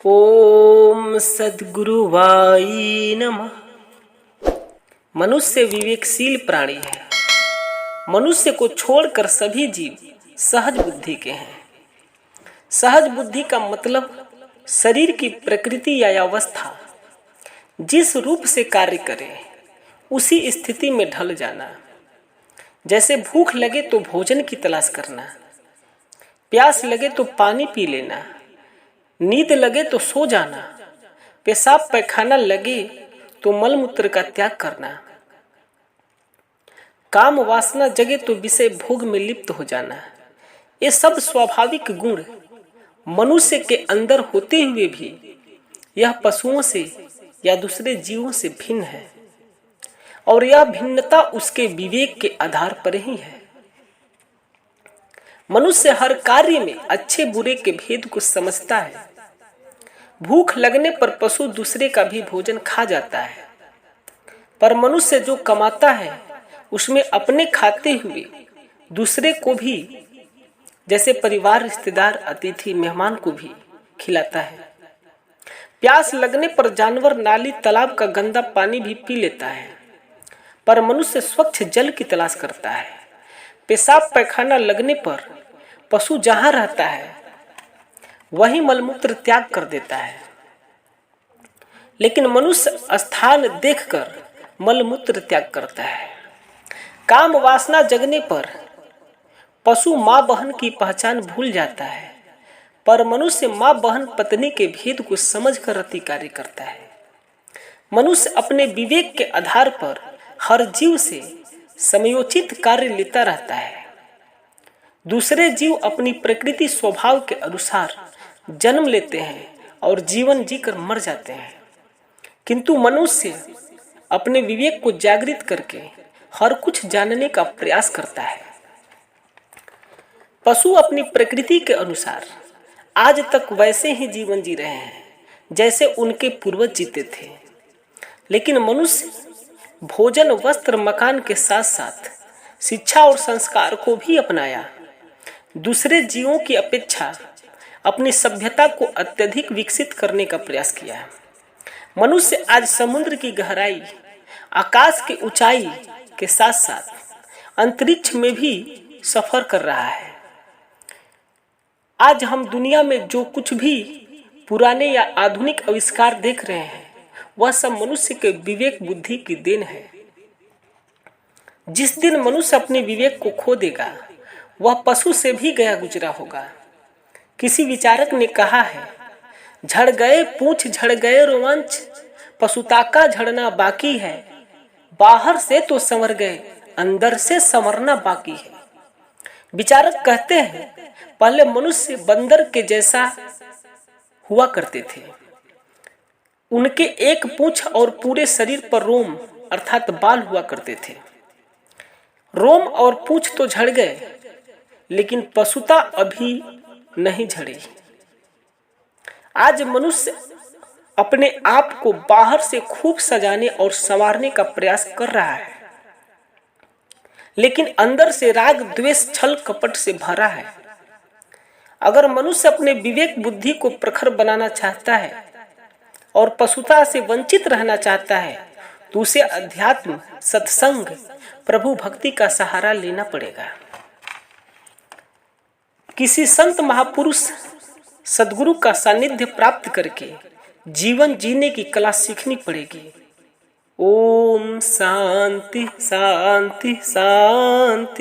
ओम सद्गुरुवाई नमः। मनुष्य विवेकशील प्राणी है। मनुष्य को छोड़कर सभी जीव सहज बुद्धि के हैं। सहज बुद्धि का मतलब शरीर की प्रकृति या अवस्था जिस रूप से कार्य करे उसी स्थिति में ढल जाना। जैसे भूख लगे तो भोजन की तलाश करना, प्यास लगे तो पानी पी लेना, नींद लगे तो सो जाना, पेशाब पैखाना लगे तो मलमूत्र का त्याग करना, काम वासना जगे तो विषय भोग में लिप्त हो जाना। ये सब स्वाभाविक गुण मनुष्य के अंदर होते हुए भी यह पशुओं से या दूसरे जीवों से भिन्न है, और यह भिन्नता उसके विवेक के आधार पर ही है। मनुष्य हर कार्य में अच्छे बुरे के भेद को समझता है। भूख लगने पर पशु दूसरे का भी भोजन खा जाता है, पर मनुष्य जो कमाता है उसमें अपने खाते हुए दूसरे को भी, जैसे परिवार, रिश्तेदार, अतिथि, मेहमान को भी खिलाता है। प्यास लगने पर जानवर नाली, तालाब का गंदा पानी भी पी लेता है, पर मनुष्य स्वच्छ जल की तलाश करता है। पेशाब पैखाना लगने पर पशु जहां रहता है वहीं मलमूत्र त्याग कर देता है, लेकिन मनुष्य स्थान देखकर मलमूत्र त्याग करता है। काम वासना जगने पर पशु माँ बहन की पहचान भूल जाता है, पर मनुष्य माँ बहन पत्नी के भेद को समझकर अति कार्य करता है। मनुष्य अपने विवेक के आधार पर हर जीव से समयोचित कार्य लेता रहता है। दूसरे जीव अपनी प्रकृति स्वभाव के अनुसार जन्म लेते हैं और जीवन जीकर मर जाते हैं, किंतु मनुष्य अपने विवेक को जागृत करके हर कुछ जानने का प्रयास करता है। पशु अपनी प्रकृति के अनुसार आज तक वैसे ही जीवन जी रहे हैं जैसे उनके पूर्वज जीते थे, लेकिन मनुष्य भोजन, वस्त्र, मकान के साथ साथ शिक्षा और संस्कार को भी अपनाया। दूसरे जीवों की अपेक्षा अपनी सभ्यता को अत्यधिक विकसित करने का प्रयास किया है। मनुष्य आज समुद्र की गहराई, आकाश की ऊंचाई के साथ साथ अंतरिक्ष में भी सफर कर रहा है। आज हम दुनिया में जो कुछ भी पुराने या आधुनिक आविष्कार देख रहे हैं वह सब मनुष्य के विवेक बुद्धि की देन है। जिस दिन मनुष्य अपने विवेक को खो देगा वह पशु से भी गया गुजरा होगा। किसी विचारक ने कहा है, झड़ गए पूंछ, झड़ गए रोमांच, पशुता का झड़ना बाकी है। बाहर से तो संवर गए, अंदर से संवरना बाकी है। विचारक कहते हैं, पहले मनुष्य बंदर के जैसा हुआ करते थे। उनके एक पूंछ और पूरे शरीर पर रोम अर्थात बाल हुआ करते थे। रोम और पूंछ तो झड़ गए, लेकिन पशुता अभी नहीं झड़ी। आज मनुष्य अपने आप को बाहर से खूब सजाने और संवारने का प्रयास कर रहा है, लेकिन अंदर से राग, द्वेष, छल, कपट से भरा है। अगर मनुष्य अपने विवेक बुद्धि को प्रखर बनाना चाहता है और पशुता से वंचित रहना चाहता है तो उसे अध्यात्म, सत्संग, प्रभु भक्ति का सहारा लेना पड़ेगा। किसी संत महापुरुष सद्गुरु का सानिध्य प्राप्त करके जीवन जीने की कला सीखनी पड़ेगी। ओम शांति शांति शांति।